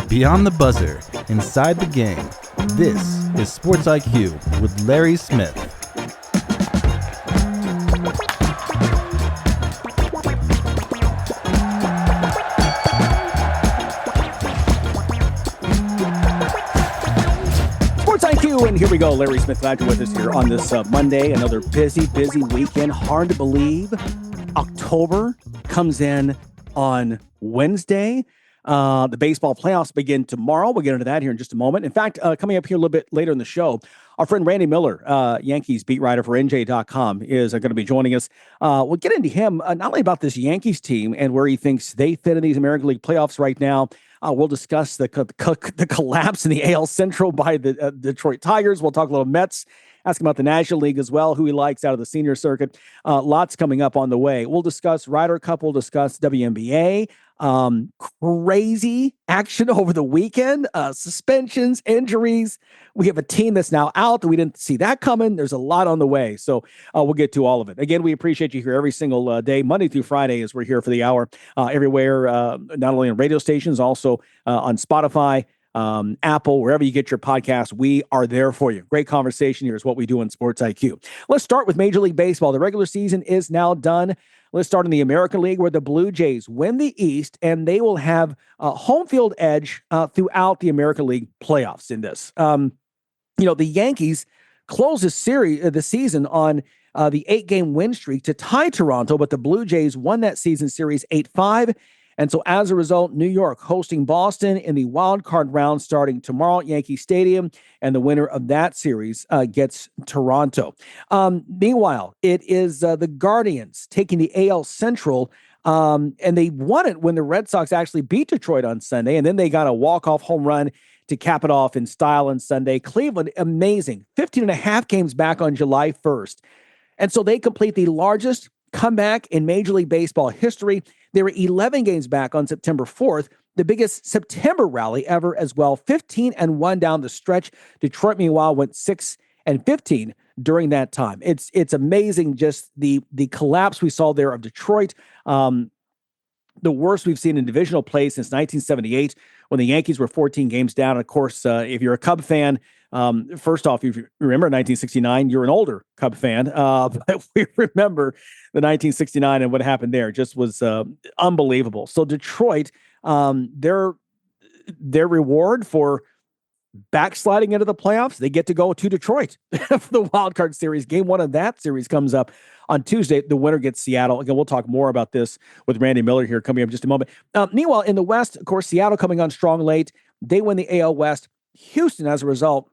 Beyond the buzzer, inside the game, this is SportsIQ with Larry Smith. SportsIQ, and here we go. Larry Smith, glad you're with us here on this Monday. Another busy weekend. Hard to believe. October comes in on Wednesday. The baseball playoffs begin tomorrow. We'll get into that here in just a moment. In fact, coming up here a little bit later in the show, our friend Randy Miller, Yankees beat writer for NJ.com, is going to be joining us. We'll get into him, not only about this Yankees team and where he thinks they fit in these American League playoffs right now. We'll discuss the collapse in the AL Central by the Detroit Tigers. We'll talk a little Mets. Ask him about the National League as well, who he likes out of the senior circuit. Lots coming up on the way. We'll discuss Ryder Cup. We'll discuss WNBA. Crazy action over the weekend. Suspensions, injuries. We have a team that's now out that we didn't see that coming. There's a lot on the way. So we'll get to all of it. Again, we appreciate you here every single day, Monday through Friday, as we're here for the hour, everywhere, not only on radio stations, also on Spotify, Apple, wherever you get your podcast. We are there for you. Great conversation here is what we do on Sports IQ. Let's start with Major League Baseball. The regular season is now done. Let's start in the American League, where the Blue Jays win the East, and they will have a home field edge throughout the American League playoffs in this. The Yankees closed the season on the 8-game win streak to tie Toronto, but the Blue Jays won that season series 8-5. And so as a result, New York hosting Boston in the wild card round starting tomorrow at Yankee Stadium, and the winner of that series gets Toronto. Meanwhile, it is the Guardians taking the AL Central, and they won it when the Red Sox actually beat Detroit on Sunday, and then they got a walk-off home run to cap it off in style on Sunday. Cleveland, amazing, 15.5 games back on July 1st. And so they complete the largest comeback in Major League Baseball history. They were 11 games back on September 4th, the biggest September rally ever as well, 15-1 down the stretch. Detroit, meanwhile, went 6-15 during that time. It's amazing just the collapse we saw there of Detroit, the worst we've seen in divisional play since 1978 when the Yankees were 14 games down. Of course, if you're a Cub fan, first off, if you remember 1969, you're an older Cub fan, but we remember the 1969 and what happened there just was unbelievable. So Detroit, their reward for backsliding into the playoffs, they get to go to Detroit for the wild card series. Game 1 of that series comes up on Tuesday. The winner gets Seattle. Again, we'll talk more about this with Randy Miller here coming up in just a moment. Meanwhile, in the West, of course, Seattle coming on strong late. They win the AL West. Houston, as a result,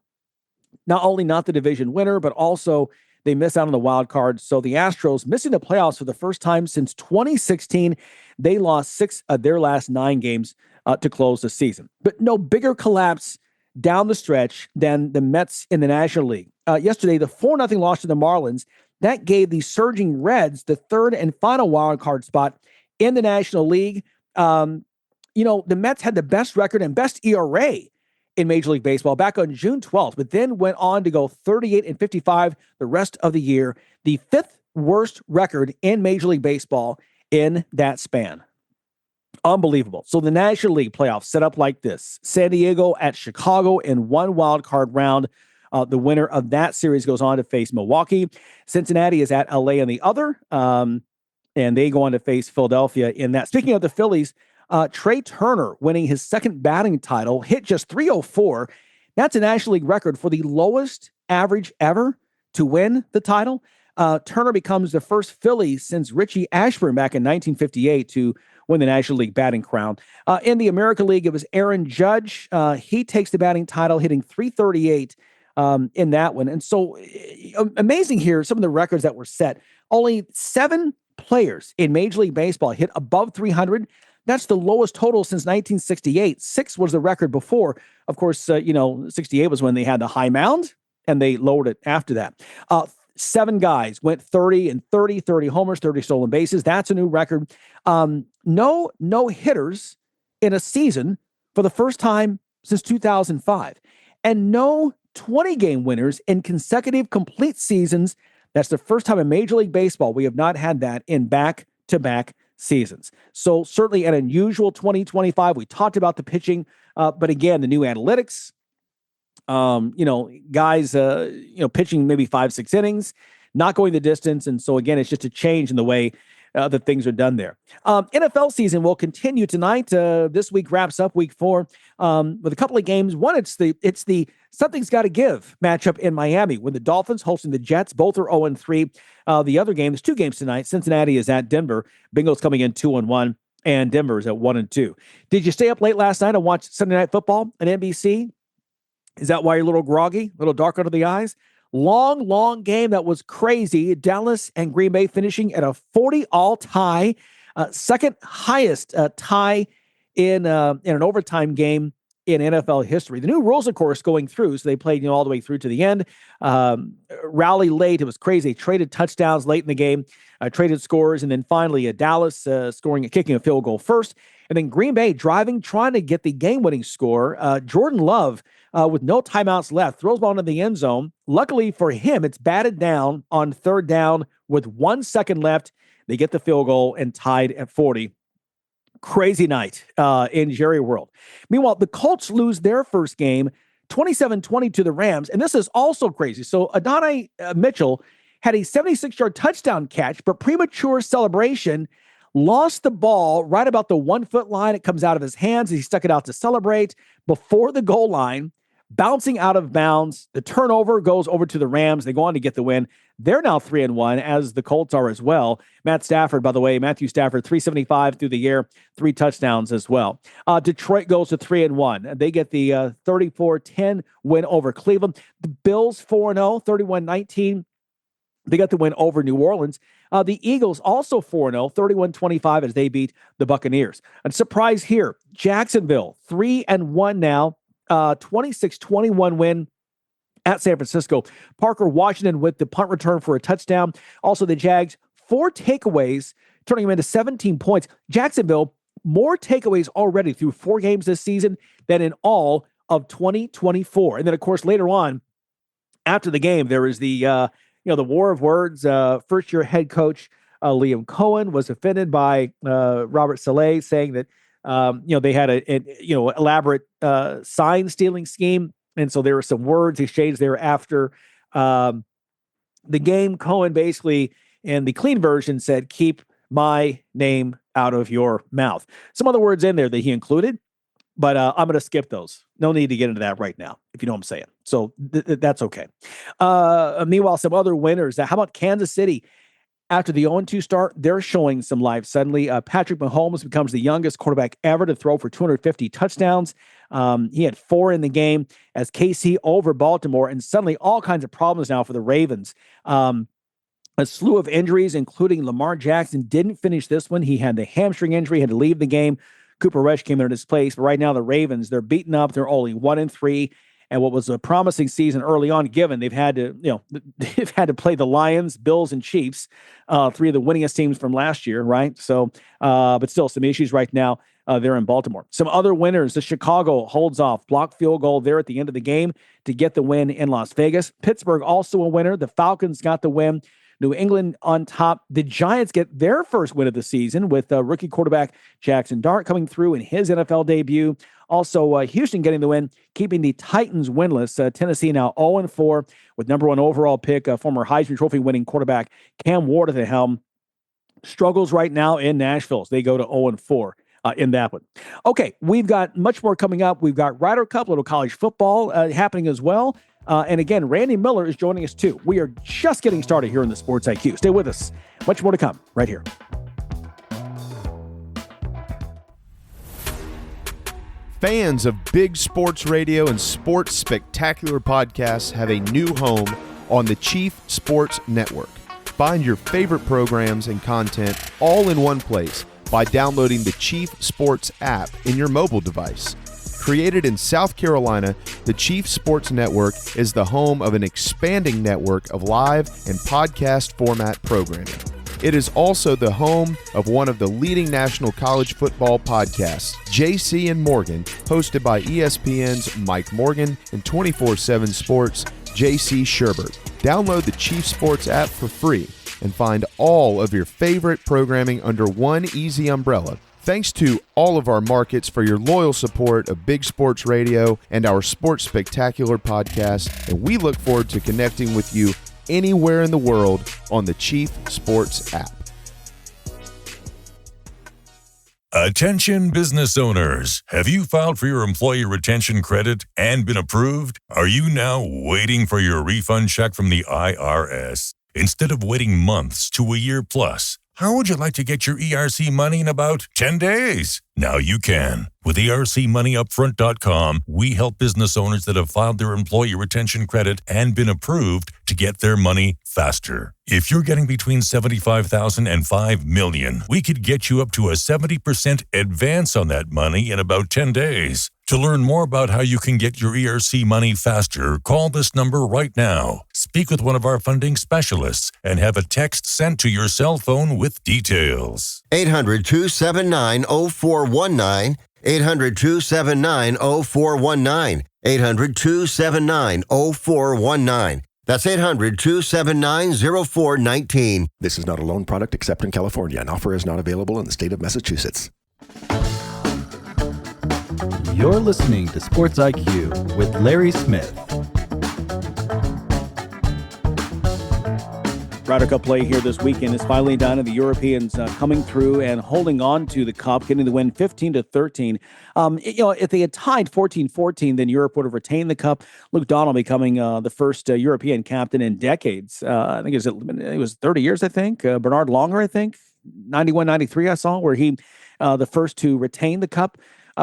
not only not the division winner, but also they miss out on the wild card. So the Astros missing the playoffs for the first time since 2016. They lost 6 of their last 9 games to close the season. But no bigger collapse down the stretch than the Mets in the National League. Yesterday, the 4-0 loss to the Marlins, that gave the surging Reds the third and final wild card spot in the National League. The Mets had the best record and best ERA in Major League Baseball back on June 12th, but then went on to go 38-55 the rest of the year, the 5th worst record in Major League Baseball in that span. Unbelievable. So the National League playoffs set up like this. San Diego at Chicago in one wild card round. The winner of that series goes on to face Milwaukee. Cincinnati is at LA in the other, and they go on to face Philadelphia in that. Speaking of the Phillies, Trey Turner winning his second batting title, hit just 304. That's a National League record for the lowest average ever to win the title. Turner becomes the first Philly since Richie Ashburn back in 1958 to win the National League batting crown. In the American League, it was Aaron Judge. He takes the batting title, hitting 338 in that one. And so amazing here, some of the records that were set. Only 7 players in Major League Baseball hit above 300. That's the lowest total since 1968. 6 was the record before. Of course, 68 was when they had the high mound, and they lowered it after that. 7 guys went 30 and 30 homers, 30 stolen bases. That's a new record. No hitters in a season for the first time since 2005. And no 20-game winners in consecutive complete seasons. That's the first time in Major League Baseball we have not had that in back-to-back seasons. So certainly an unusual 2025. We talked about the pitching, but again, the new analytics, guys, pitching maybe 5-6 innings, not going the distance. And so again, it's just a change in the way that things are done there. NFL season will continue tonight. This week wraps up week 4 with a couple of games. One, it's the something's got to give matchup in Miami when the Dolphins hosting the Jets. Both are 0-3. The other game, there's 2 games tonight. Cincinnati is at Denver. Bengals coming in 2-1, and Denver is at 1-2. Did you stay up late last night and watch Sunday Night Football on NBC? Is that why you're a little groggy, a little dark under the eyes? Long game that was crazy. Dallas and Green Bay finishing at a 40-all tie, second highest tie in an overtime game in NFL history. The new rules, of course, going through, so they played all the way through to the end. Rally late, it was crazy. They traded touchdowns late in the game, traded scores, and then finally Dallas kicking a field goal first, and then Green Bay driving, trying to get the game-winning score. Jordan Love, with no timeouts left, throws ball into the end zone. Luckily for him, it's batted down on third down with 1 second left. They get the field goal and tied at 40. Crazy night in Jerry World. Meanwhile, the Colts lose their first game 27-20 to the Rams, and this is also crazy. So Adonai Mitchell had a 76-yard touchdown catch, but premature celebration, lost the ball right about the 1 foot line. It comes out of his hands. He stuck it out to celebrate before the goal line, bouncing out of bounds. The turnover goes over to the Rams. They go on to get the win. They're now 3-1, as the Colts are as well. Matthew Stafford, 375 through the air, 3 touchdowns as well. Detroit goes to 3-1. They get the 34-10 win over Cleveland. The Bills 4-0, 31-19. They got the win over New Orleans. The Eagles also 4-0, 31-25 as they beat the Buccaneers. A surprise here, Jacksonville 3-1 now, 26-21 win at San Francisco. Parker Washington with the punt return for a touchdown. Also the Jags, 4 takeaways, turning them into 17 points. Jacksonville, more takeaways already through 4 games this season than in all of 2024. And then, of course, later on, after the game, there is the war of words. First-year head coach Liam Cohen was offended by Robert Saleh, saying that they had an elaborate sign stealing scheme, and so there were some words exchanged there after the game. Cohen basically, in the clean version, said, "Keep my name out of your mouth." Some other words in there that he included, but I'm going to skip those. No need to get into that right now, if you know what I'm saying. So that's okay. Meanwhile, some other winners. How about Kansas City? After the 0-2 start, they're showing some life suddenly. Patrick Mahomes becomes the youngest quarterback ever to throw for 250 touchdowns. He had 4 in the game as KC over Baltimore, and suddenly all kinds of problems now for the Ravens. A slew of injuries, including Lamar Jackson, didn't finish this one. He had the hamstring injury, had to leave the game. Cooper Rush came in his place. But right now, the Ravens, they're beaten up. They're only 1-3. And what was a promising season early on, given they've had to play the Lions, Bills, and Chiefs, 3 of the winningest teams from last year, right? So, but still some issues right now there in Baltimore. Some other winners: the Chicago holds off, blocked field goal there at the end of the game to get the win in Las Vegas. Pittsburgh also a winner. The Falcons got the win. New England on top. The Giants get their first win of the season with rookie quarterback Jackson Dart coming through in his NFL debut. Also, Houston getting the win, keeping the Titans winless. Tennessee now 0-4 with number 1 overall pick, former Heisman Trophy winning quarterback Cam Ward at the helm. Struggles right now in Nashville. They go to 0-4 in that one. Okay, we've got much more coming up. We've got Ryder Cup, little college football happening as well. And again, Randy Miller is joining us too. We are just getting started here in the Sports IQ. Stay with us. Much more to come right here. Fans of big sports radio and sports spectacular podcasts have a new home on the Chief Sports Network. Find your favorite programs and content all in one place by downloading the Chief Sports app in your mobile device. Created in South Carolina, the Chief Sports Network is the home of an expanding network of live and podcast format programming. It is also the home of one of the leading national college football podcasts, JC and Morgan, hosted by ESPN's Mike Morgan and 24/7 Sports' JC Sherbert. Download the Chief Sports app for free and find all of your favorite programming under one easy umbrella. Thanks to all of our markets for your loyal support of Big Sports Radio and our Sports Spectacular podcast, and we look forward to connecting with you anywhere in the world on the Chief Sports app. Attention business owners. Have you filed for your employee retention credit and been approved? Are you now waiting for your refund check from the IRS? Instead of waiting months to a year plus, how would you like to get your ERC money in about 10 days? Now you can. With ERCmoneyUpfront.com, we help business owners that have filed their employee retention credit and been approved to get their money faster. If you're getting between $75,000 and $5 million, we could get you up to a 70% advance on that money in about 10 days. To learn more about how you can get your ERC money faster, call this number right now. Speak with one of our funding specialists and have a text sent to your cell phone with details. 800-279-0419. 800-279-0419. 800-279-0419. That's 800-279-0419. This is not a loan product except in California. An offer is not available in the state of Massachusetts. You're listening to Sports IQ with Larry Smith. Ryder Cup play here this weekend is finally done, and the Europeans coming through and holding on to the cup, getting the win 15-13. If they had tied 14-14, then Europe would have retained the cup. Luke Donald becoming the first European captain in decades. I think it was 30 years, I think. Bernard Longer, I think, 91-93 I saw, where he the first to retain the cup.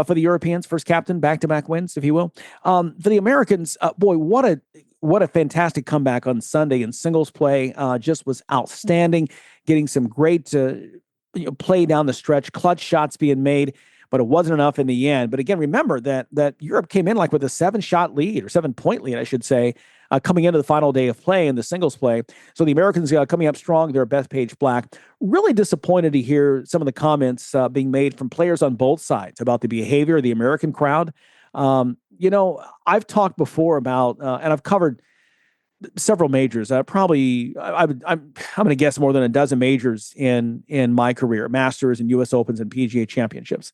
For the Europeans, first captain, back-to-back wins, if you will. For the Americans, boy, what a fantastic comeback on Sunday in singles play. Just was outstanding, getting some great play down the stretch, clutch shots being made, but it wasn't enough in the end. But again, remember that Europe came in like with a 7-shot lead, or 7-point lead, I should say, coming into the final day of play in the singles play. So the Americans coming up strong. They're Bethpage Black. Really disappointed to hear some of the comments being made from players on both sides about the behavior of the American crowd. I've talked before about, and I've covered several majors. I'm going to guess more than a dozen majors in my career, Masters and U.S. Opens and PGA Championships.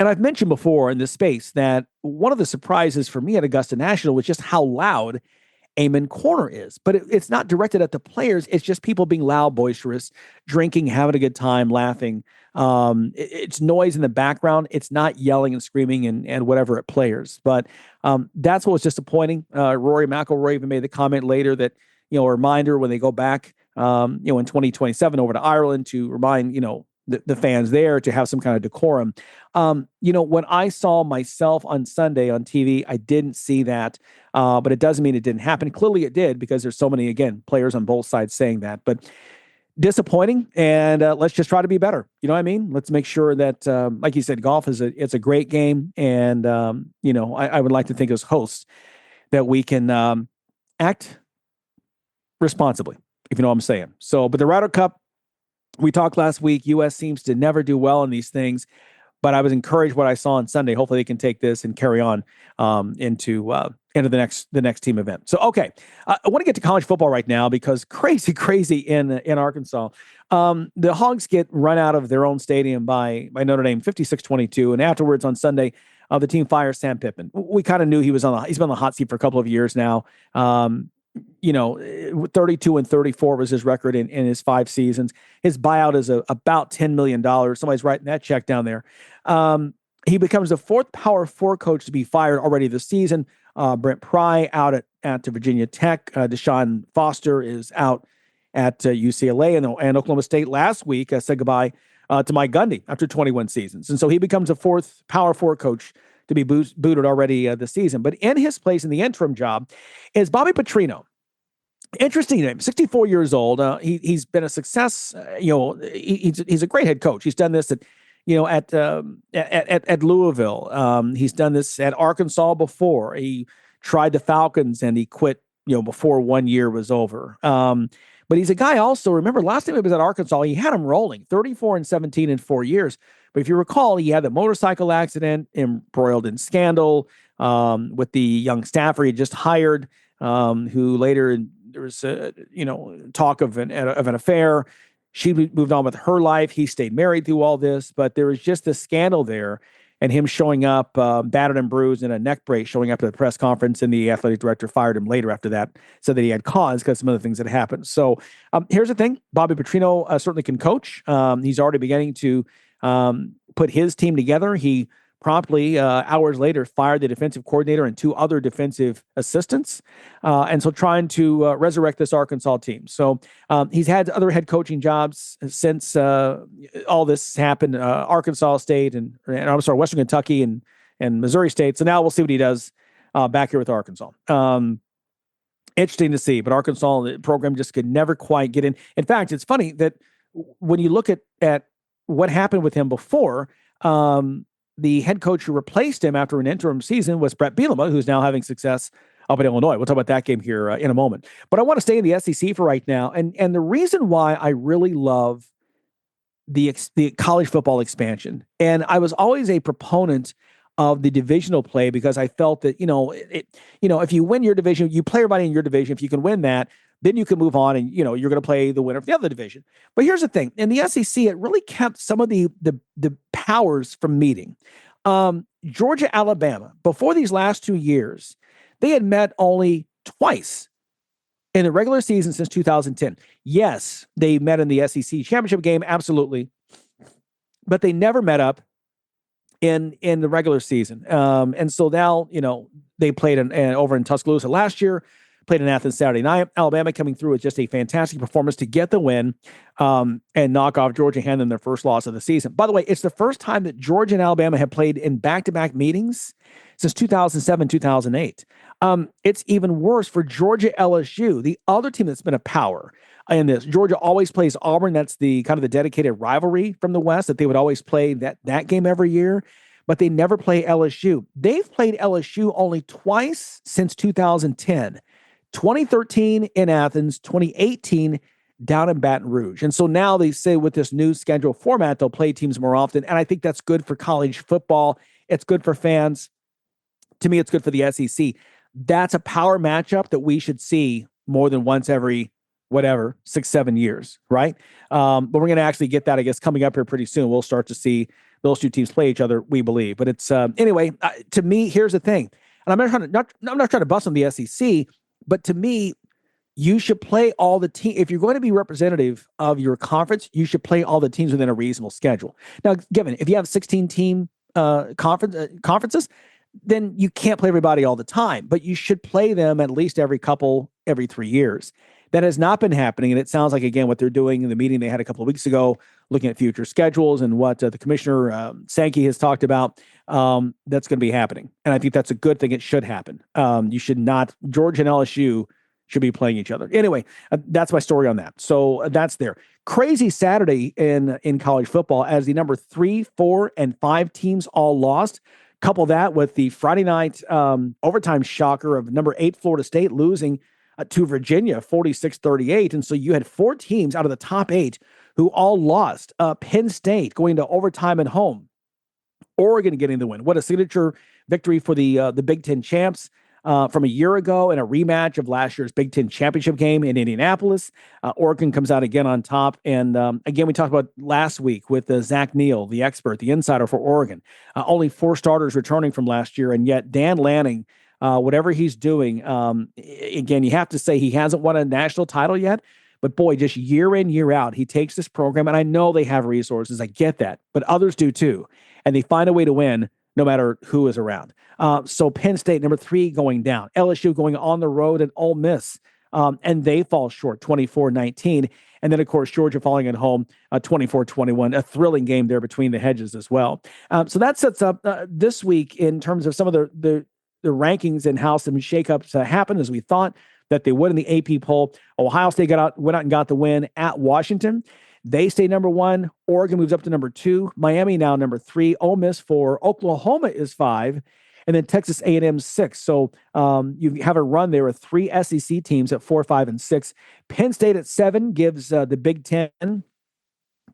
And I've mentioned before in this space that one of the surprises for me at Augusta National was just how loud Amen Corner is. But it's not directed at the players. It's just people being loud, boisterous, drinking, having a good time, laughing. It's noise in the background. It's not yelling and screaming and whatever at players. But that's what was disappointing. Rory McIlroy even made the comment later that, a reminder when they go back, in 2027 over to Ireland to remind, the fans there to have some kind of decorum. When I saw myself on Sunday on TV, I didn't see that, but it doesn't mean it didn't happen. Clearly it did, because there's so many, again, players on both sides saying that. But disappointing, and let's just try to be better. You know what I mean? Let's make sure that, like you said, golf it's a great game, and I would like to think as hosts that we can act responsibly, if you know what I'm saying. So, but the Ryder Cup, we talked last week, U.S. seems to never do well in these things, but I was encouraged what I saw on Sunday. Hopefully they can take this and carry on into the next team event. So, okay, I want to get to college football right now because crazy in Arkansas. The Hogs get run out of their own stadium by Notre Dame, 56-22, and afterwards on Sunday, the team fires Sam Pittman. We kind of knew he's been on the hot seat for a couple of years now. 32-34 was his record in his 5 seasons. His buyout is about $10 million. Somebody's writing that check down there. He becomes the 4th Power 4 coach to be fired already this season. Brent Pry out at Virginia Tech. Deshaun Foster is out at UCLA and Oklahoma State last week. Said goodbye to Mike Gundy after 21 seasons. And so he becomes a 4th Power 4 coach to be booted already this season. But in his place in the interim job is Bobby Petrino. Interesting name, 64 years old. He's been a success. He's a great head coach. He's done this at Louisville. He's done this at Arkansas before. He tried the Falcons and he quit, before 1 year was over. But he's a guy also, remember last time he was at Arkansas, he had him rolling 34-17 in 4 years. But if you recall, he had the motorcycle accident, embroiled in scandal with the young staffer he just hired. who later there was talk of an affair. She moved on with her life. He stayed married through all this, but there was just a scandal there, and him showing up battered and bruised in a neck brace, showing up at the press conference, and the athletic director fired him later after that, said that he had cause because some of the things that happened. So here's the thing. Bobby Petrino certainly can coach. He's already beginning to put his team together. He promptly, hours later, fired the defensive coordinator and 2 other defensive assistants. And so trying to resurrect this Arkansas team. So he's had other head coaching jobs since all this happened, Arkansas State and Western Kentucky and Missouri State. So now we'll see what he does back here with Arkansas. Interesting to see, but Arkansas, the program just could never quite get in. In fact, it's funny that when you look at what happened with him before, the head coach who replaced him after an interim season was Brett Bielema, who's now having success up in Illinois. We'll talk about that game here in a moment. But I want to stay in the SEC for right now. And the reason why I really love the college football expansion, and I was always a proponent of the divisional play because I felt that, if you win your division, you play everybody in your division. If you can win that, then you can move on and, you're going to play the winner of the other division. But here's the thing. In the SEC, it really kept some of the powers from meeting. Georgia, Alabama, before these last 2 years, they had met only twice in the regular season since 2010. Yes, they met in the SEC championship game, absolutely. But they never met up in the regular season. And so now, they played over in Tuscaloosa last year, played in Athens Saturday night. Alabama coming through with just a fantastic performance to get the win and knock off Georgia, hand them their first loss of the season. By the way, it's the first time that Georgia and Alabama have played in back-to-back meetings since 2007, 2008. It's even worse for Georgia LSU, the other team that's been a power in this. Georgia always plays Auburn. That's the kind of the dedicated rivalry from the West that they would always play that game every year, but they never play LSU. They've played LSU only twice since 2010. 2013 in Athens, 2018 down in Baton Rouge. And so now they say with this new schedule format, they'll play teams more often. And I think that's good for college football. It's good for fans. To me, it's good for the SEC. That's a power matchup that we should see more than once every, 6-7 years, right? But we're going to actually get that, I guess, coming up here pretty soon. We'll start to see those 2 teams play each other, we believe. But it's, anyway, to me, here's the thing. And I'm not trying to bust on the SEC, but to me, you should play all the teams. If you're going to be representative of your conference, you should play all the teams within a reasonable schedule. Now, given if you have 16-team conferences, then you can't play everybody all the time, but you should play them at least every 3 years. That has not been happening, and it sounds like, again, what they're doing in the meeting they had a couple of weeks ago, looking at future schedules and what the commissioner, Sankey, has talked about, that's going to be happening. And I think that's a good thing. It should happen. You should not, Georgia and LSU should be playing each other. Anyway, that's my story on that. So that's there. Crazy Saturday in college football as the number 3, 4, and 5 teams all lost. Couple that with the Friday night overtime shocker of number 8 Florida State losing to Virginia 46-38. And so you had 4 teams out of the top 8 who all lost. Penn State going to overtime at home. Oregon getting the win. What a signature victory for the Big Ten champs from a year ago and a rematch of last year's Big Ten championship game in Indianapolis. Oregon comes out again on top. And again, we talked about last week with Zach Neal, the expert, the insider for Oregon. Only 4 starters returning from last year. And yet Dan Lanning, whatever he's doing, again, you have to say he hasn't won a national title yet. But boy, just year in, year out, he takes this program. And I know they have resources. I get that. But others do too. And they find a way to win no matter who is around. So Penn State, number 3, going down. LSU going on the road at Ole Miss. And they fall short, 24-19. And then, of course, Georgia falling at home, 24-21. A thrilling game there between the hedges as well. So that sets up this week in terms of some of the rankings and how some shakeups happened as we thought that they would in the AP poll. Ohio State went out and got the win at Washington. They stay number 1. Oregon moves up to number 2. Miami now number 3. Ole Miss 4. Oklahoma is 5. And then Texas A&M 6. So you have a run there with 3 SEC teams at 4, 5, and 6. Penn State at 7 gives the Big Ten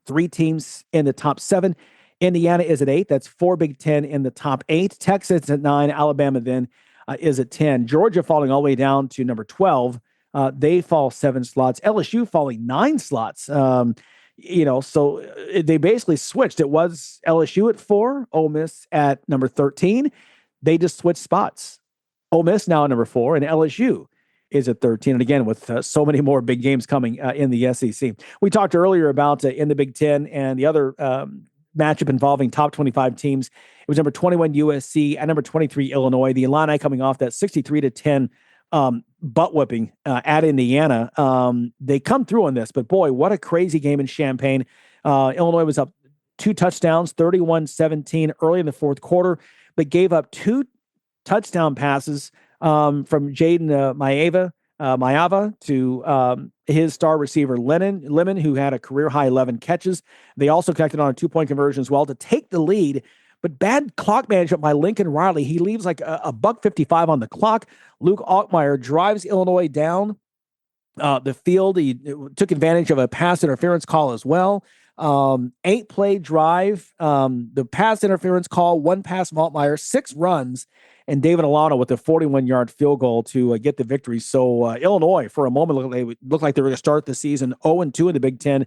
3 teams in the top 7. Indiana is at 8. That's 4 Big Ten in the top 8. Texas at 9. Alabama then is at 10. Georgia falling all the way down to number 12. They fall 7 slots. LSU falling 9 slots. So they basically switched. It was LSU at 4, Ole Miss at number 13. They just switched spots. Ole Miss now at number 4, and LSU is at 13. And again, with so many more big games coming in the SEC. We talked earlier about in the Big Ten and the other matchup involving top 25 teams. It was number 21 USC and number 23 Illinois. The Illini coming off that 63-10 butt whipping at Indiana. They come through on this, but boy, what a crazy game in Champaign. Illinois was up 2 touchdowns, 31-17 early in the fourth quarter, but gave up 2 touchdown passes from Jaden Maiava to his star receiver Lemon, who had a career-high 11 catches. They also connected on a 2-point conversion as well to take the lead. But bad clock management by Lincoln Riley. He leaves like a $1:55 on the clock. Luke Altmaier drives Illinois down the field. He took advantage of a pass interference call as well. 8-play drive. The pass interference call, 1 pass from Altmaier, 6 runs, and David Alano with a 41-yard field goal to get the victory. So Illinois, for a moment, looked like they were going to start the season 0-2 in the Big Ten.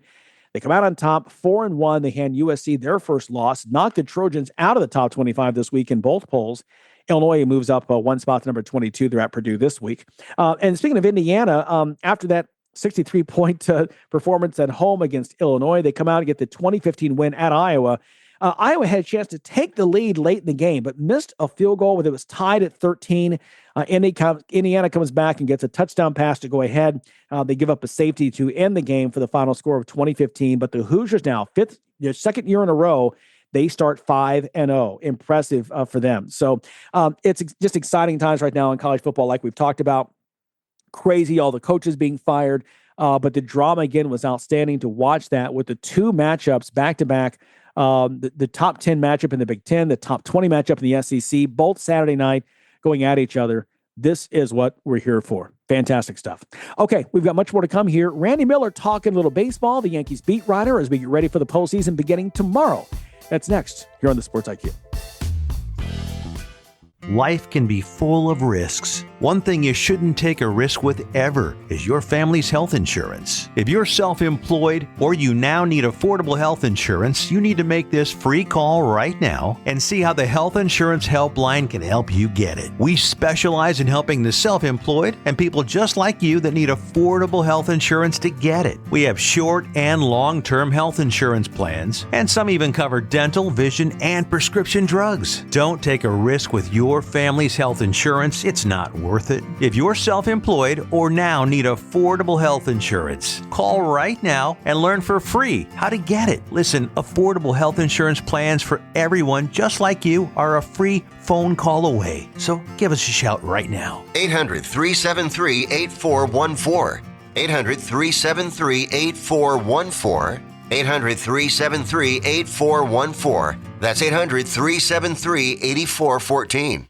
They come out on top, 4-1. They hand USC their first loss, knock the Trojans out of the top 25 this week in both polls. Illinois moves up 1 spot to number 22. They're at Purdue this week. And speaking of Indiana, after that 63-point performance at home against Illinois, they come out and get the 2015 win at Iowa. Iowa had a chance to take the lead late in the game, but missed a field goal when it was tied at 13. Indiana comes back and gets a touchdown pass to go ahead. They give up a safety to end the game for the final score of 2015. But the Hoosiers now, second year in a row, they start 5-0. Impressive for them. So it's just exciting times right now in college football, like we've talked about. Crazy, all the coaches being fired. But the drama, again, was outstanding to watch that with the 2 matchups back-to-back. The top 10 matchup in the Big Ten, the top 20 matchup in the SEC, both Saturday night going at each other. This is what we're here for. Fantastic stuff. Okay, we've got much more to come here. Randy Miller talking a little baseball, the Yankees beat writer, as we get ready for the postseason beginning tomorrow. That's next here on the Sports IQ. Life can be full of risks. One thing you shouldn't take a risk with ever is your family's health insurance. If you're self-employed or you now need affordable health insurance, you need to make this free call right now and see how the Health Insurance Helpline can help you get it. We specialize in helping the self-employed and people just like you that need affordable health insurance to get it. We have short and long-term health insurance plans, and some even cover dental, vision, and prescription drugs. Don't take a risk with your family's health insurance. It's not worth it. If you're self-employed or now need affordable health insurance, call right now and learn for free how to get it. Listen, affordable health insurance plans for everyone just like you are a free phone call away. So give us a shout right now. 800-373-8414. 800-373-8414. 800-373-8414. That's 800-373-8414.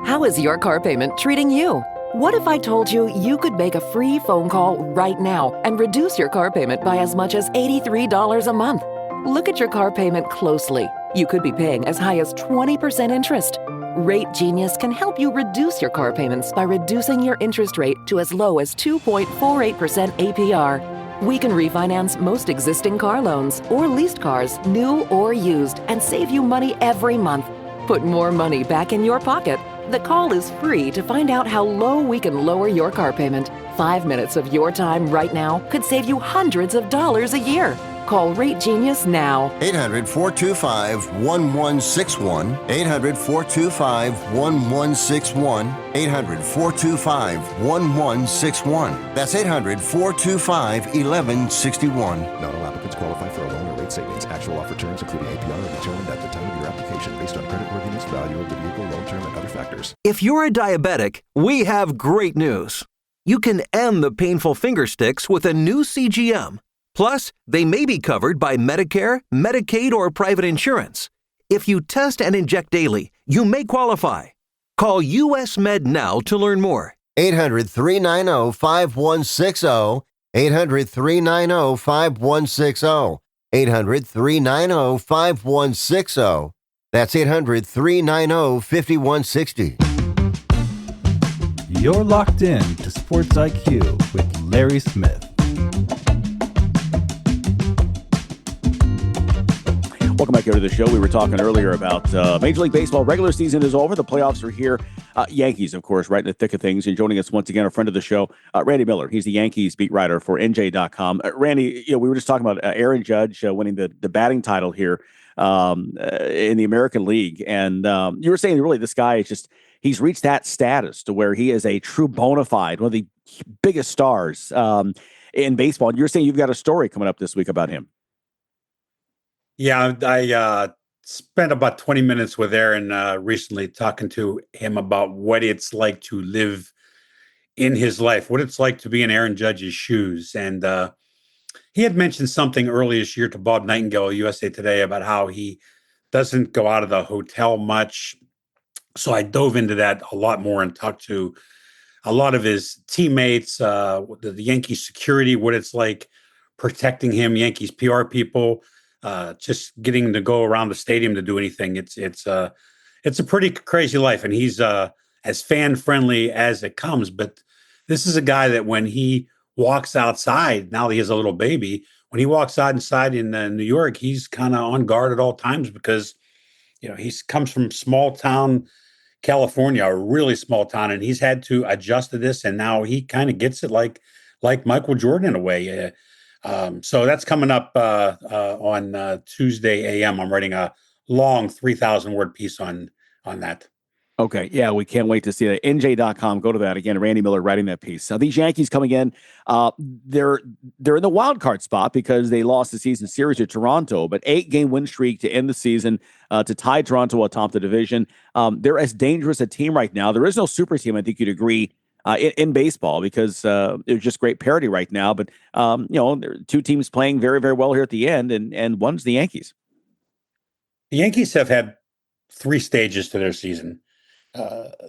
How is your car payment treating you? What if I told you you could make a free phone call right now and reduce your car payment by as much as $83 a month? Look at your car payment closely. You could be paying as high as 20% interest. Rate Genius can help you reduce your car payments by reducing your interest rate to as low as 2.48% APR. We can refinance most existing car loans or leased cars, new or used, and save you money every month. Put more money back in your pocket. The call is free to find out how low we can lower your car payment. 5 minutes of your time right now could save you hundreds of dollars a year. Call Rate Genius now. 800-425-1161. 800-425-1161. 800-425-1161. That's 800-425-1161. Not all applicants qualify for a loan or rate savings. Actual offer terms, including APR, are determined at the time of your application based on creditworthiness, value of the vehicle, loan term, and other factors. If you're a diabetic, we have great news. You can end the painful finger sticks with a new CGM. Plus, they may be covered by Medicare, Medicaid, or private insurance. If you test and inject daily, you may qualify. Call US Med now to learn more. 800-390-5160. 800-390-5160. 800-390-5160. That's 800-390-5160. You're locked in to Sports IQ with Larry Smith. Welcome back here to the show. We were talking earlier about Major League Baseball. Regular season is over. The playoffs are here. Yankees, of course, right in the thick of things. And joining us once again, a friend of the show, Randy Miller. He's the Yankees beat writer for NJ.com. Randy, we were just talking about Aaron Judge winning the batting title here in the American League. And you were saying really this guy is just, he's reached that status to where he is a true bona fide, one of the biggest stars in baseball. And you're saying you've got a story coming up this week about him. Yeah, I spent about 20 minutes with Aaron recently talking to him about what it's like to live in his life, what it's like to be in Aaron Judge's shoes. And he had mentioned something early this year to Bob Nightingale, USA Today, about how he doesn't go out of the hotel much. So I dove into that a lot more and talked to a lot of his teammates, the Yankees security, what it's like protecting him, Yankees PR people. Just getting to go around the stadium to do anything. It's a pretty crazy life, and he's as fan friendly as it comes. But this is a guy that when he walks outside, now he has a little baby. When he walks outside in New York, he's kind of on guard at all times because he comes from small town California, a really small town, and he's had to adjust to this. And now he kind of gets it like Michael Jordan in a way. So that's coming up on Tuesday a.m. I'm writing a long 3,000 word piece on that. Okay. Yeah, we can't wait to see that. NJ.com. Go to that again. Randy Miller writing that piece. These Yankees coming in, they're in the wild card spot because they lost the season series to Toronto, but 8-game win streak to end the season to tie Toronto atop the division. They're as dangerous a team right now. There is no super team, I think you'd agree, in baseball because there's just great parity right now. But, there are two teams playing very, very well here at the end, and one's the Yankees. The Yankees have had 3 stages to their season.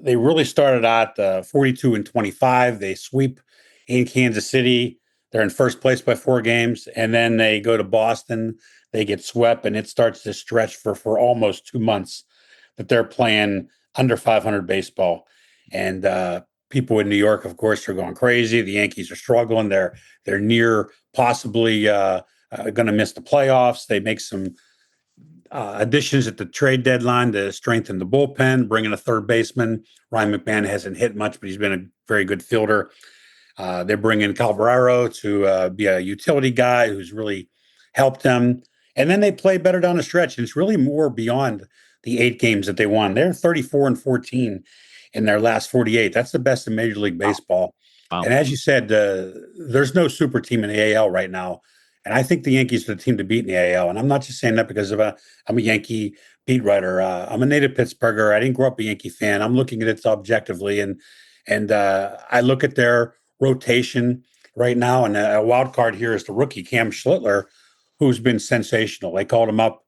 They really started out 42-25. They sweep in Kansas City. They're in first place by 4 games. And then they go to Boston. They get swept, and it starts to stretch for almost 2 months that they're playing under 500 baseball. And people in New York, of course, are going crazy. The Yankees are struggling. They're near possibly going to miss the playoffs. They make some additions at the trade deadline to strengthen the bullpen, bring in a third baseman. Ryan McMahon hasn't hit much, but he's been a very good fielder. They bring in Cabrera to be a utility guy who's really helped them. And then they play better down the stretch. And it's really more beyond the 8 games that they won. They're 34-14 in their last 48. That's the best in Major League Baseball. Wow. And as you said, there's no super team in the AL right now. And I think the Yankees are the team to beat in the AL. And I'm not just saying that because I'm a Yankee beat writer. I'm a native Pittsburgher. I didn't grow up a Yankee fan. I'm looking at it objectively. And I look at their rotation right now. And a wild card here is the rookie, Cam Schlittler, who's been sensational. They called him up,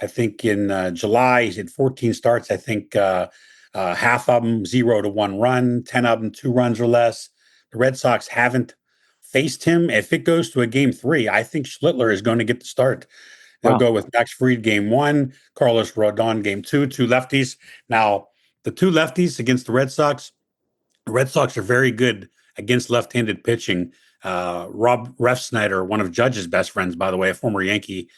I think, in July. He's had 14 starts. I think half of them 0 to 1 run, 10 of them 2 runs or less. The Red Sox haven't faced him. If it goes to a game 3, I think Schlittler is going to get the start. They'll go with Max Fried game 1, Carlos Rodon game 2, 2 lefties. Now, the 2 lefties against the Red Sox are very good against left-handed pitching. Rob Refsnyder, one of Judge's best friends, by the way, a former Yankee,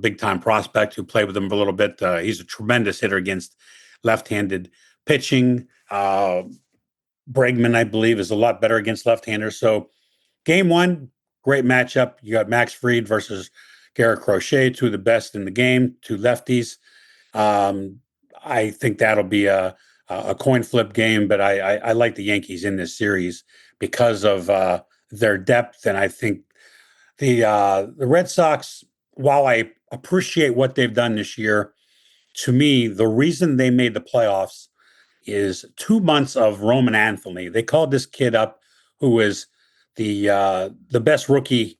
big-time prospect who played with him for a little bit. He's a tremendous hitter against left-handed pitching. Bregman, I believe, is a lot better against left-handers. So game 1, great matchup. You got Max Fried versus Garrett Crochet, 2 of the best in the game, 2 lefties. I think that'll be a coin flip game, but I like the Yankees in this series because of their depth. And I think the Red Sox, while I appreciate what they've done this year, to me, the reason they made the playoffs is 2 months of Roman Anthony. They called this kid up who was the best rookie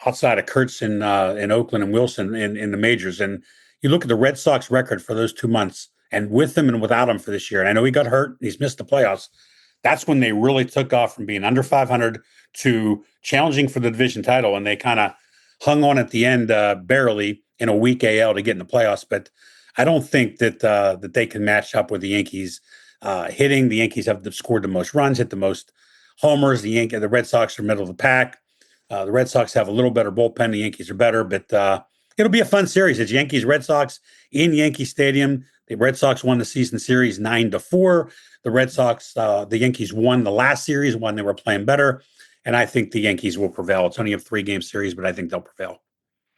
outside of Kurtz in Oakland and Wilson in the majors. And you look at the Red Sox record for those 2 months, and with him and without him for this year. And I know he got hurt. He's missed the playoffs. That's when they really took off from being under 500 to challenging for the division title. And they kind of hung on at the end barely in a weak AL to get in the playoffs. But I don't think that they can match up with the Yankees hitting. The Yankees have scored the most runs, hit the most homers. The Red Sox are middle of the pack. The Red Sox have a little better bullpen. The Yankees are better, but it'll be a fun series. It's Yankees-Red Sox in Yankee Stadium. The Red Sox won the season series 9-4. The Yankees won the last series when they were playing better, and I think the Yankees will prevail. It's only a 3-game series, but I think they'll prevail.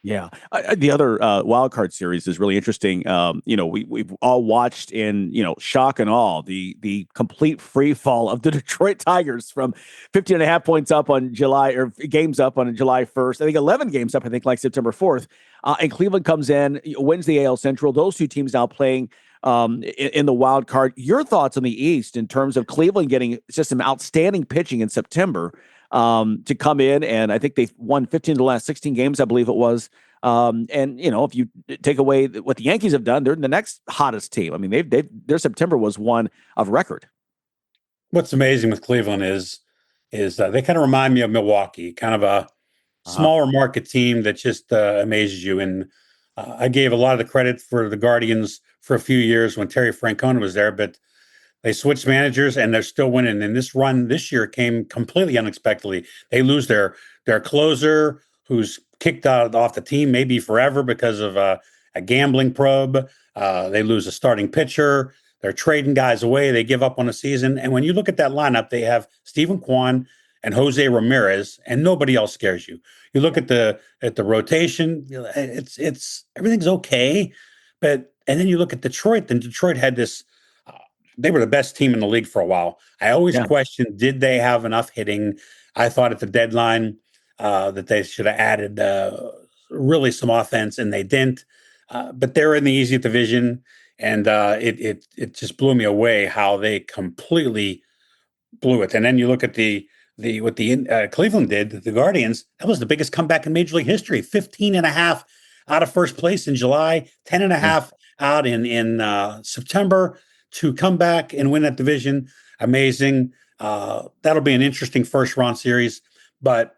Yeah. The other wild card series is really interesting. We've all watched in, shock and awe, the complete free fall of the Detroit Tigers from 15.5 points up on games up on July 1st. I think 11 games up, like September 4th. And Cleveland comes in, wins the AL Central. Those two teams now playing in the wild card. Your thoughts on the East in terms of Cleveland getting just some outstanding pitching in September to come in, and I think they've won 15 of the last 16 games, I believe it was. If you take away what the Yankees have done, they're the next hottest team. I mean, their September was one of record. What's amazing with Cleveland is they kind of remind me of Milwaukee, kind of a smaller market team that just amazes you. And I gave a lot of the credit for the Guardians for a few years when Terry Francona was there, but they switched managers and they're still winning. And this run this year came completely unexpectedly. They lose their closer, who's kicked off the team maybe forever because of a gambling probe. They lose a starting pitcher. They're trading guys away. They give up on the season. And when you look at that lineup, they have Steven Kwan and Jose Ramirez, and nobody else scares you. You look at the rotation, it's everything's okay. And then you look at Detroit, and Detroit had this. They were the best team in the league for a while. I always questioned, did they have enough hitting? I thought at the deadline that they should have added really some offense, and they didn't. But they're in the easy division, and it just blew me away how they completely blew it. And then you look at what Cleveland did, the Guardians. That was the biggest comeback in Major League history. 15.5 out of first place in July, 10.5 out in September. To come back and win that division, amazing. That'll be an interesting first round series, but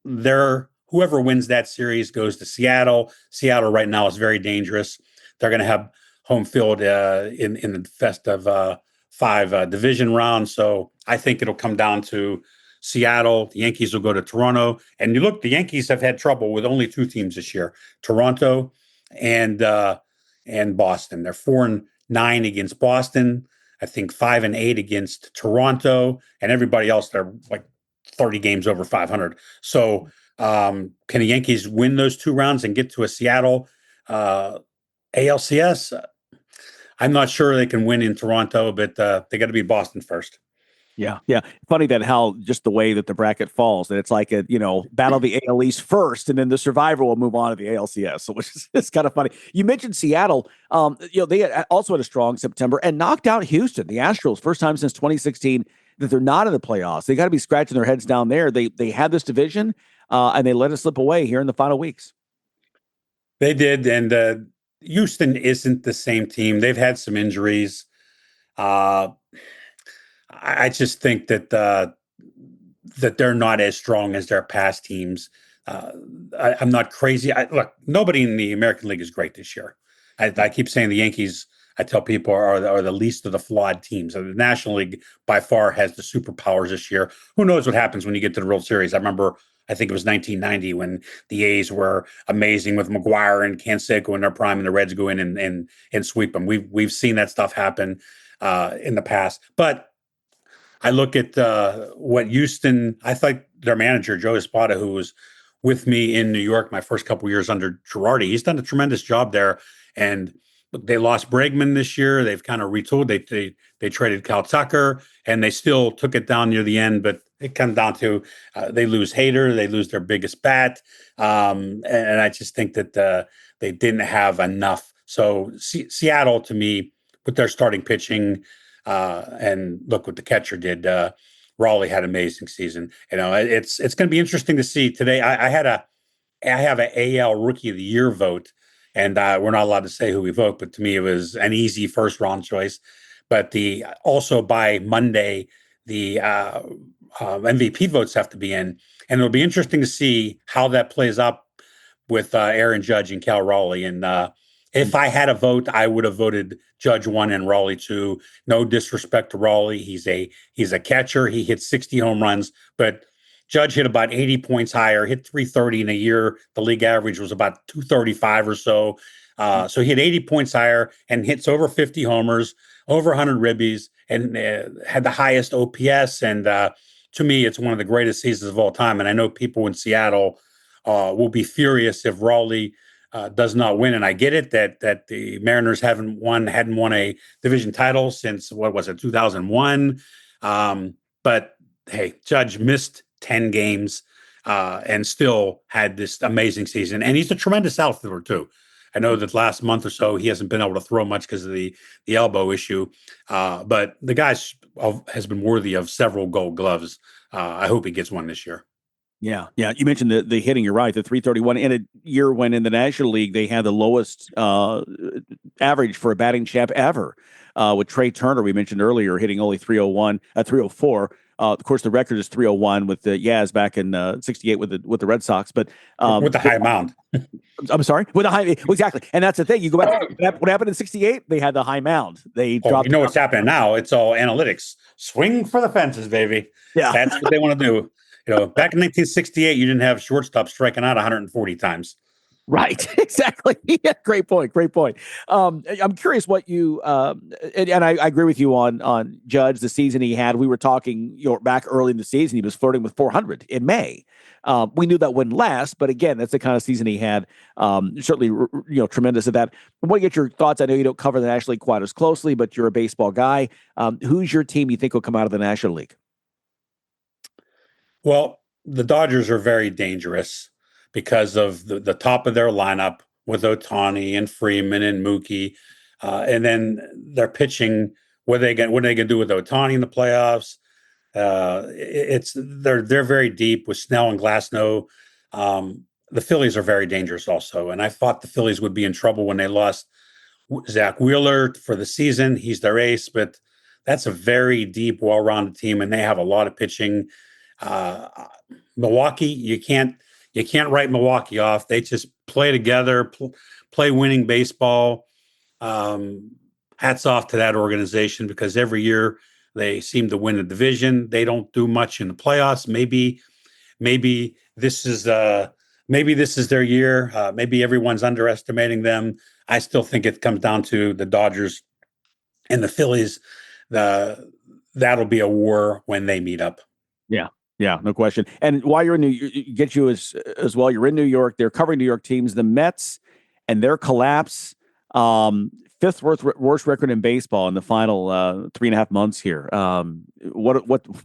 whoever wins that series goes to Seattle. Seattle right now is very dangerous. They're going to have home field in the best of 5 division round. So I think it'll come down to Seattle. The Yankees will go to Toronto. And you look, the Yankees have had trouble with only 2 teams this year, Toronto and Boston. They're 4-9 against Boston. I think 5-8 against Toronto, and everybody else, they're like 30 games over 500. So can the Yankees win those 2 rounds and get to a Seattle ALCS? I'm not sure they can win in Toronto, but they got to beat Boston first. Yeah. Funny that how just the way that the bracket falls, that it's like battle the AL East first, and then the survivor will move on to the ALCS. So which is kind of funny. You mentioned Seattle. They also had a strong September and knocked out Houston, the Astros, first time since 2016 that they're not in the playoffs. They got to be scratching their heads down there. They had this division and they let it slip away here in the final weeks. They did, and Houston isn't the same team. They've had some injuries. I just think that they're not as strong as their past teams. I'm not crazy. Look, nobody in the American League is great this year. I keep saying the Yankees, I tell people, are the least of the flawed teams. The National League by far has the superpowers this year. Who knows what happens when you get to the World Series? I remember, I think it was 1990 when the A's were amazing with McGuire and Canseco in their prime, and the Reds go in and sweep them. We've seen that stuff happen in the past, but I look at what Houston, I thought their manager, Joe Espada, who was with me in New York my first couple of years under Girardi, he's done a tremendous job there. And they lost Bregman this year. They've kind of retooled. They traded Cal Tucker, and they still took it down near the end. But it comes down to they lose Hader. They lose their biggest bat. And I just think that they didn't have enough. So Seattle, to me, with their starting pitching, and look what the catcher did. Raleigh had an amazing season. It's going to be interesting to see today. I have an AL Rookie of the Year vote, and we're not allowed to say who we vote. But to me, it was an easy first round choice. But also by Monday, the MVP votes have to be in, and it'll be interesting to see how that plays up with Aaron Judge and Cal Raleigh. And If I had a vote, I would have voted Judge 1 and Raleigh 2. No disrespect to Raleigh. He's a catcher. He hit 60 home runs, but Judge hit about 80 points higher, hit 330 in a year. The league average was about 235 or so. So he hit 80 points higher and hits over 50 homers, over 100 ribbies, and had the highest OPS. And to me, it's one of the greatest seasons of all time. And I know people in Seattle will be furious if Raleigh does not win. And I get it that the Mariners hadn't won a division title since, what was it, 2001. But hey, Judge missed 10 games and still had this amazing season. And he's a tremendous outfielder too. I know that last month or so he hasn't been able to throw much because of the elbow issue, but the guy has been worthy of several Gold Gloves. I hope he gets one this year. Yeah. You mentioned the hitting. You're right. The 331 in a year when in the National League they had the lowest average for a batting champ ever. With Trey Turner, we mentioned earlier, hitting only 304. Of course, the record is 301 with the Yaz back in '68 with the Red Sox. But with the high mound. I'm sorry, with the high, exactly. And that's the thing. You go back. What happened in '68? They had the high mound. They dropped. You know what's happening now? It's all analytics. Swing for the fences, baby. Yeah, that's what they want to do. Back in 1968, you didn't have shortstop striking out 140 times. Right, exactly. Yeah, great point. I'm curious what you and I agree with you on Judge, the season he had. We were talking back early in the season, he was flirting with 400 in May. We knew that wouldn't last, but again, that's the kind of season he had. Certainly, tremendous at that. I want to get your thoughts. I know you don't cover the National League quite as closely, but you're a baseball guy. Who's your team you think will come out of the National League? Well, the Dodgers are very dangerous because of the top of their lineup with Ohtani and Freeman and Mookie, and then their pitching. What are they going to do with Ohtani in the playoffs? They're very deep with Snell and Glasnow. The Phillies are very dangerous also, and I thought the Phillies would be in trouble when they lost Zach Wheeler for the season. He's their ace, but that's a very deep, well-rounded team, and they have a lot of pitching. Milwaukee, you can't write Milwaukee off. They just play together, play winning baseball. Hats off to that organization because every year they seem to win the division. They don't do much in the playoffs. Maybe this is their year. Maybe everyone's underestimating them. I still think it comes down to the Dodgers and the Phillies. That'll be a war when they meet up. Yeah, no question. And while you're in New York, get you as well. You're in New York. They're covering New York teams. The Mets and their collapse, fifth worst record in baseball in the final 3.5 months here. What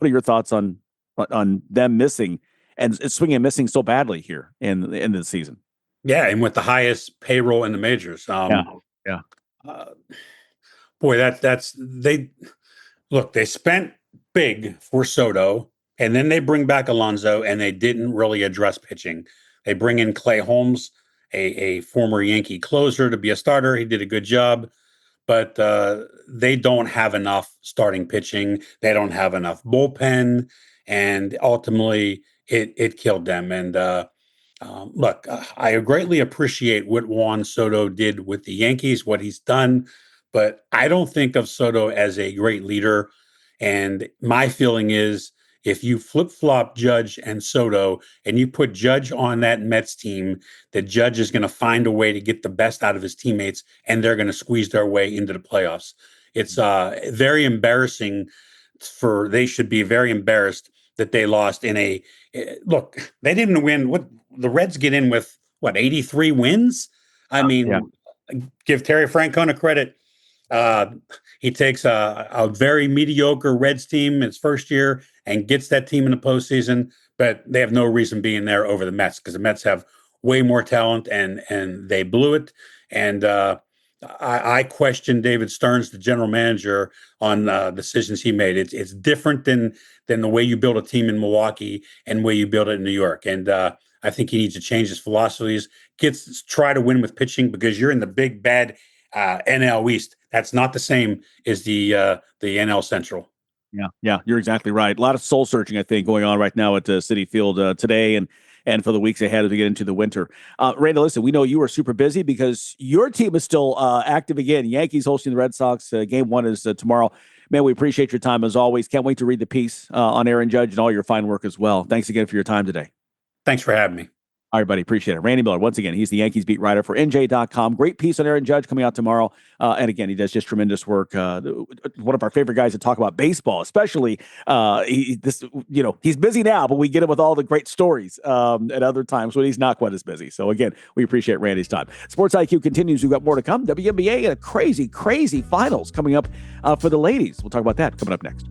are your thoughts on them missing and swinging and missing so badly here in the end of the season? Yeah, and with the highest payroll in the majors. Boy, they spent big for Soto. And then they bring back Alonso, and they didn't really address pitching. They bring in Clay Holmes, a former Yankee closer, to be a starter. He did a good job, but they don't have enough starting pitching. They don't have enough bullpen, and ultimately it killed them. And look, I greatly appreciate what Juan Soto did with the Yankees, what he's done, but I don't think of Soto as a great leader. And my feeling is, if you flip-flop Judge and Soto and you put Judge on that Mets team, the Judge is going to find a way to get the best out of his teammates, and they're going to squeeze their way into the playoffs. It's very embarrassing they should be very embarrassed that they lost look, they didn't win. What the Reds get in with, 83 wins? I mean, give Terry Francona credit. He takes a very mediocre Reds team his first year and gets that team in the postseason, but they have no reason being there over the Mets because the Mets have way more talent and they blew it. And I question David Stearns, the general manager, on decisions he made. It's different than the way you build a team in Milwaukee and the way you build it in New York. And I think he needs to change his philosophies. Try to win with pitching because you're in the big bad NL East. That's not the same as the NL Central. Yeah, you're exactly right. A lot of soul searching, I think, going on right now at Citi Field today, and and for the weeks ahead as we get into the winter. Randy, listen, we know you are super busy because your team is still active again. Yankees hosting the Red Sox. Game 1 is tomorrow. Man, we appreciate your time as always. Can't wait to read the piece on Aaron Judge and all your fine work as well. Thanks again for your time today. Thanks for having me. All right, buddy. Appreciate it. Randy Miller, once again, he's the Yankees beat writer for NJ.com. Great piece on Aaron Judge coming out tomorrow. And again, he does just tremendous work. One of our favorite guys to talk about baseball, especially. He's busy now, but we get him with all the great stories at other times when he's not quite as busy. So again, we appreciate Randy's time. Sports IQ continues. We've got more to come. WNBA and a crazy, crazy finals coming up for the ladies. We'll talk about that coming up next.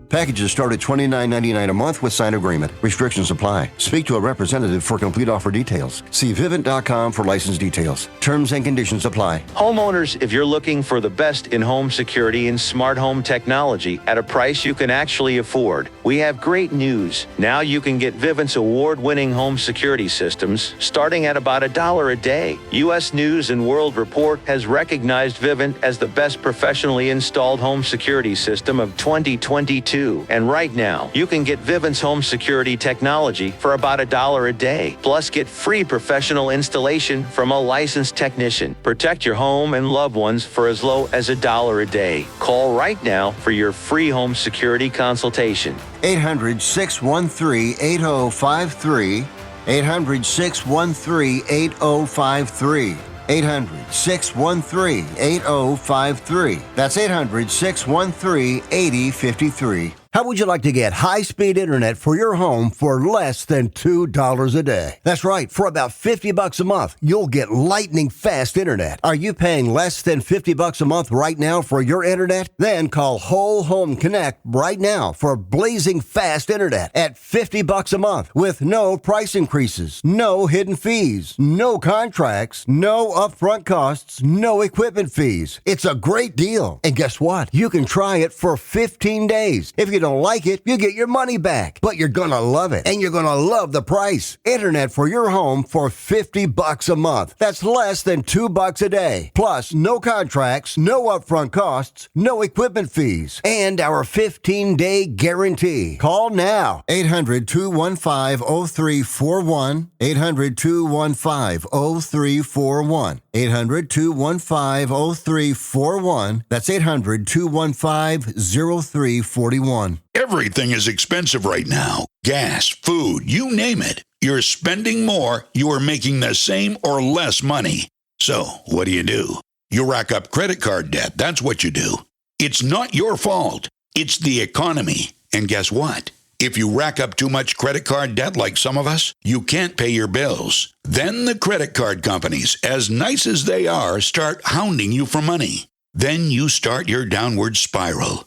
Packages start at $29.99 a month with signed agreement. Restrictions apply. Speak to a representative for complete offer details. See Vivint.com for license details. Terms and conditions apply. Homeowners, if you're looking for the best in home security and smart home technology at a price you can actually afford, we have great news. Now you can get Vivint's award-winning home security systems starting at about $1 a day. U.S. News and World Report has recognized Vivint as the best professionally installed home security system of 2022. And right now, you can get Vivint's home security technology for about $1 a day. Plus, get free professional installation from a licensed technician. Protect your home and loved ones for as low as $1 a day. Call right now for your free home security consultation. 800-613-8053. 800-613-8053. 800-613-8053. That's 800-613-8053. How would you like to get high-speed internet for your home for less than $2 a day? That's right. For about $50 a month, you'll get lightning fast internet. Are you paying less than $50 a month right now for your internet? Then call Whole Home Connect right now for blazing fast internet at $50 a month with no price increases, no hidden fees, no contracts, no upfront costs, no equipment fees. It's a great deal. And guess what? You can try it for 15 days. If you don't like it, you get your money back. But you're gonna love it, and you're gonna love the price. Internet for your home for $50 a month. That's less than $2 a day. Plus, no contracts, no upfront costs, no equipment fees, and our 15-day guarantee. Call now. 800-215-0341. 800-215-0341. 800-215-0341. That's 800-215-0341. Everything is expensive right now. Gas, food, you name it. You're spending more, you are making the same or less money. So, what do? You rack up credit card debt. That's what you do. It's not your fault. It's the economy. And guess what? If you rack up too much credit card debt like some of us, you can't pay your bills. Then the credit card companies, as nice as they are, start hounding you for money. Then you start your downward spiral.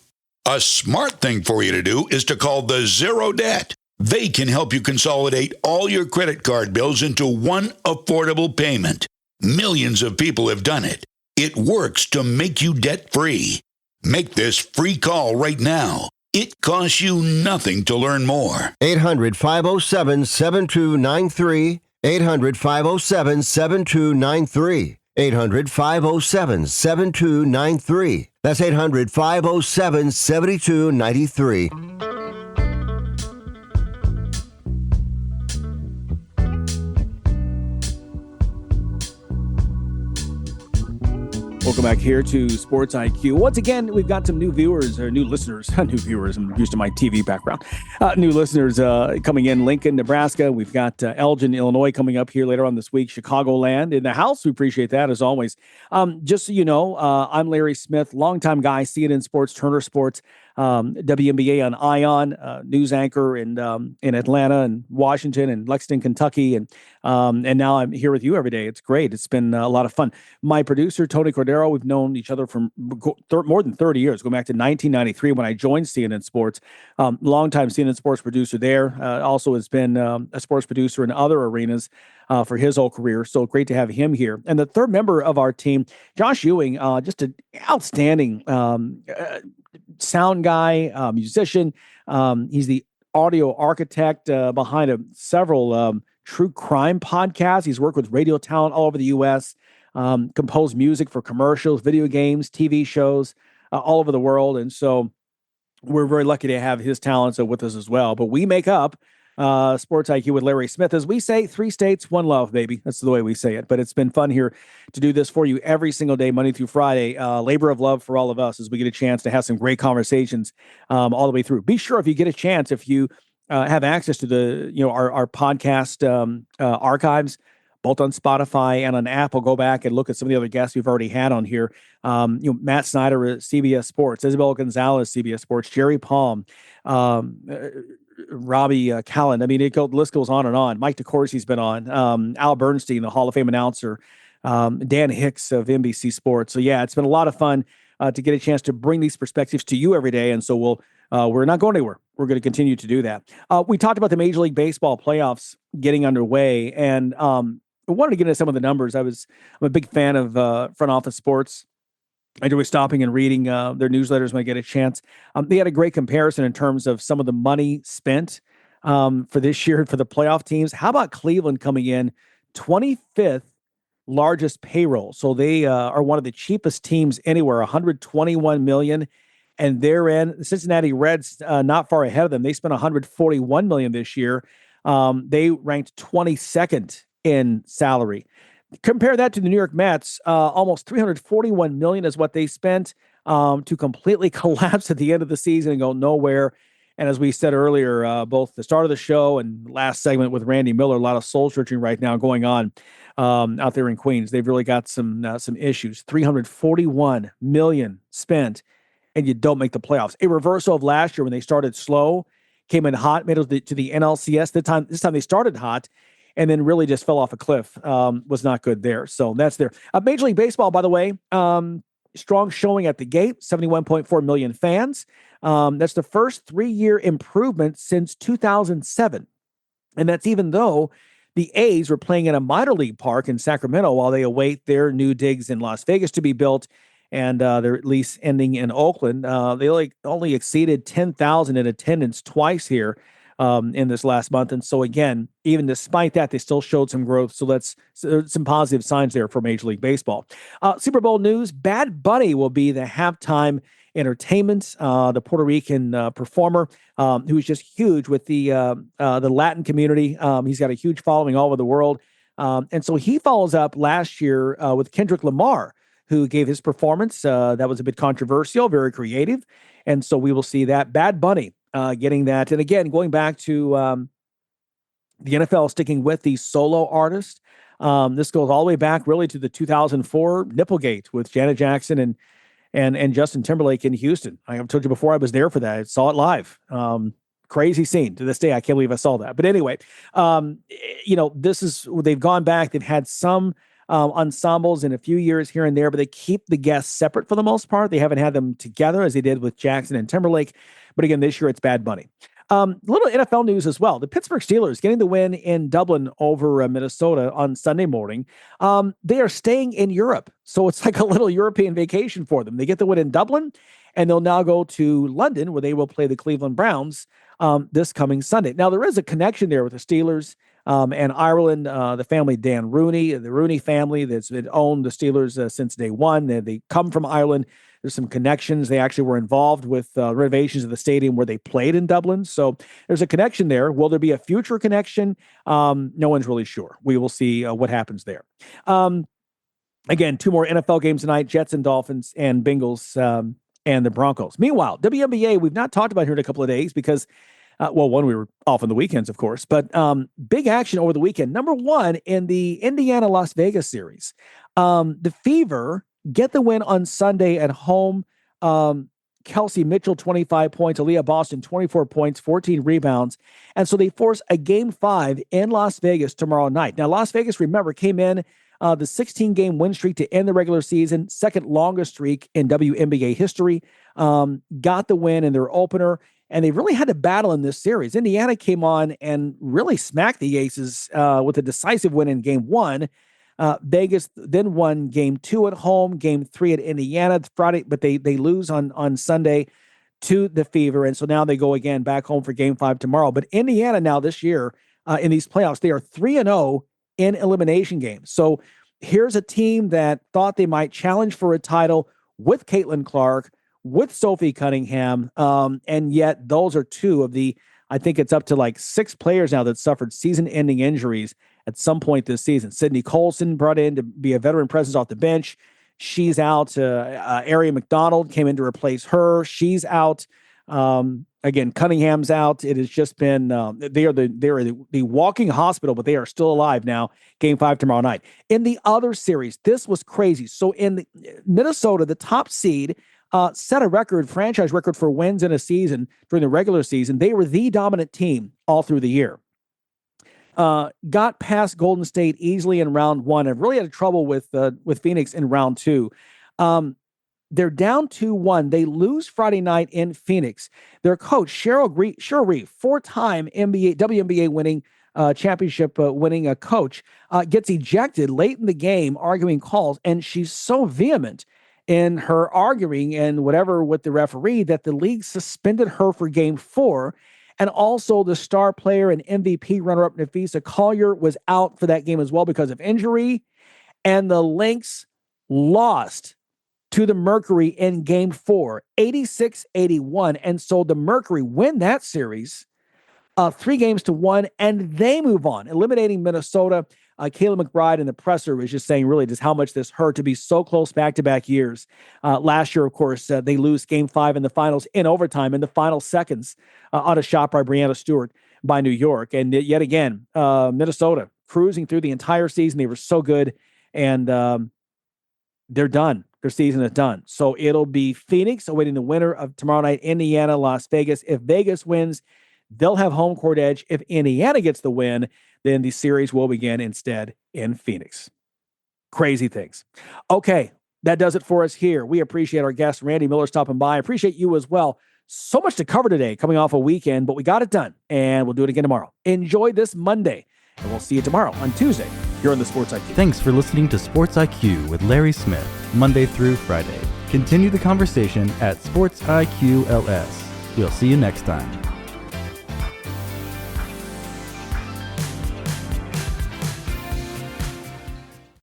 A smart thing for you to do is to call the Zero Debt. They can help you consolidate all your credit card bills into one affordable payment. Millions of people have done it. It works to make you debt-free. Make this free call right now. It costs you nothing to learn more. 800-507-7293. 800-507-7293. 800-507-7293. That's 800-507-7293. Welcome back here to Sports IQ. Once again, we've got some new viewers, or new listeners, new viewers. I'm used to my TV background. New listeners coming in. Lincoln, Nebraska. We've got Elgin, Illinois coming up here later on this week. Chicagoland in the house. We appreciate that as always. Just so you know, I'm Larry Smith, longtime guy, CNN Sports, Turner Sports, WNBA on Ion, news anchor in Atlanta and Washington and Lexington, Kentucky. And now I'm here with you every day. It's great. It's been a lot of fun. My producer, Tony Cordero, we've known each other for more than 30 years, going back to 1993 when I joined CNN Sports. Longtime CNN Sports producer there. Also has been a sports producer in other arenas for his whole career. So great to have him here. And the third member of our team, Josh Ewing, just an outstanding sound guy, musician. He's the audio architect behind several true crime podcasts. He's worked with radio talent all over the U.S., composed music for commercials, video games, TV shows all over the world. And so we're very lucky to have his talents with us as well. But we make up Sports IQ with Larry Smith. As we say, 3 states, 1 love, baby. That's the way we say it. But it's been fun here to do this for you every single day, Monday through Friday. Labor of love for all of us as we get a chance to have some great conversations all the way through. Be sure if you get a chance, if you have access to the our podcast archives, both on Spotify and on Apple, go back and look at some of the other guests we've already had on here. Matt Snyder at CBS Sports, Isabel Gonzalez, CBS Sports, Jerry Palm, Robbie Callan. I mean, the list goes on and on. Mike DeCourcy's been on. Al Bernstein, the Hall of Fame announcer. Dan Hicks of NBC Sports. So, yeah, it's been a lot of fun to get a chance to bring these perspectives to you every day. And so we're not going anywhere. We're going to continue to do that. We talked about the Major League Baseball playoffs getting underway, and I wanted to get into some of the numbers. I'm a big fan of Front Office Sports. I enjoy stopping and reading their newsletters when I get a chance. They had a great comparison in terms of some of the money spent for this year for the playoff teams. How about Cleveland coming in 25th largest payroll? So they are one of the cheapest teams anywhere, $121 million. And they're in the Cincinnati Reds, not far ahead of them. They spent $141 million this year. They ranked 22nd in salary. Compare that to the New York Mets. Almost $341 million is what they spent to completely collapse at the end of the season and go nowhere. And as we said earlier, both the start of the show and last segment with Randy Miller, a lot of soul searching right now going on out there in Queens. They've really got some issues. $341 million spent, and you don't make the playoffs. A reversal of last year when they started slow, came in hot, made it to the NLCS. This time they started hot, and then really just fell off a cliff. Was not good there. So that's there. Major League Baseball, by the way, strong showing at the gate, 71.4 million fans. That's the first 3-year improvement since 2007. And that's even though the A's were playing in a minor league park in Sacramento while they await their new digs in Las Vegas to be built and their lease ending in Oakland. They only exceeded 10,000 in attendance twice here in this last month. And so again, even despite that, they still showed some growth. So that's some positive signs there for Major League Baseball. Super Bowl news, Bad Bunny will be the halftime entertainment, the Puerto Rican performer who is just huge with the Latin community. He's got a huge following all over the world. And so he follows up last year with Kendrick Lamar, who gave his performance. That was a bit controversial, very creative. And so we will see that. Bad Bunny getting that. And again, going back to the NFL sticking with the solo artist. This goes all the way back really to the 2004 Nipplegate with Janet Jackson and Justin Timberlake in Houston. I have told you before, I was there for that. I saw it live. Crazy scene. To this day, I can't believe I saw that. But anyway, they've gone back. They've had some ensembles in a few years here and there, but they keep the guests separate for the most part. They haven't had them together as they did with Jackson and Timberlake. But again, this year it's Bad Bunny. Little NFL news as well. The Pittsburgh Steelers getting the win in Dublin over Minnesota on Sunday morning. They are staying in Europe. So it's like a little European vacation for them. They get the win in Dublin, and they'll now go to London where they will play the Cleveland Browns this coming Sunday. Now, there is a connection there with the Steelers and Ireland, the family Dan Rooney, the Rooney family that's owned the Steelers since day one. They come from Ireland. There's some connections. They actually were involved with renovations of the stadium where they played in Dublin. So there's a connection there. Will there be a future connection? No one's really sure. We will see what happens there. Again, 2 more NFL games tonight, Jets and Dolphins and Bengals and the Broncos. Meanwhile, WNBA, we've not talked about here in a couple of days because, one, we were off on the weekends, of course, but big action over the weekend. Number 1 in the Indiana-Las Vegas series. The Fever get the win on Sunday at home. Kelsey Mitchell, 25 points. Aaliyah Boston, 24 points, 14 rebounds. And so they force a Game 5 in Las Vegas tomorrow night. Now, Las Vegas, remember, came in the 16-game win streak to end the regular season, second longest streak in WNBA history. Got the win in their opener, and they really had to battle in this series. Indiana came on and really smacked the Aces with a decisive win in Game 1. Vegas then won Game 2 at home, Game 3 at Indiana Friday, but they lose on Sunday to the Fever, and so now they go again back home for Game 5 tomorrow. But Indiana now this year in these playoffs, they are 3-0 in elimination games. So here's a team that thought they might challenge for a title with Caitlin Clark, with Sophie Cunningham, and yet those are 2 of the I think it's up to like 6 players now that suffered season-ending injuries at some point this season. Sydney Colson brought in to be a veteran presence off the bench. She's out. Ari McDonald came in to replace her. She's out. Again, Cunningham's out. It has just been they are the walking hospital, but they are still alive now. Game 5 tomorrow night. In the other series, this was crazy. So in Minnesota, the top seed set a franchise record for wins in a season during the regular season. They were the dominant team all through the year. Got past Golden State easily in round 1 and really had trouble with Phoenix in round 2. They're down 2-1. They lose Friday night in Phoenix. Their coach, Cheryl Reeve, 4-time WNBA winning championship winning coach, gets ejected late in the game arguing calls, and she's so vehement in her arguing and whatever with the referee that the league suspended her for game 4. And also the star player and MVP runner-up Nafisa Collier was out for that game as well because of injury. And the Lynx lost to the Mercury in game 4, 86-81. And so the Mercury win that series 3-1, and they move on, eliminating Minnesota. Kayla McBride in the presser was just saying really just how much this hurt to be so close back-to-back years. Last year, of course, they lose game 5 in the finals in overtime in the final seconds on a shot by Breanna Stewart by New York. And yet again, Minnesota cruising through the entire season. They were so good, and they're done. Their season is done. So it'll be Phoenix awaiting the winner of tomorrow night, Indiana, Las Vegas. If Vegas wins, they'll have home court edge. If Indiana gets the win, then the series will begin instead in Phoenix. Crazy things. Okay, that does it for us here. We appreciate our guest, Randy Miller, stopping by. I appreciate you as well. So much to cover today coming off a weekend, but we got it done, and we'll do it again tomorrow. Enjoy this Monday, and we'll see you tomorrow on Tuesday here on the Sports IQ. Thanks for listening to Sports IQ with Larry Smith, Monday through Friday. Continue the conversation at Sports IQ LS. We'll see you next time.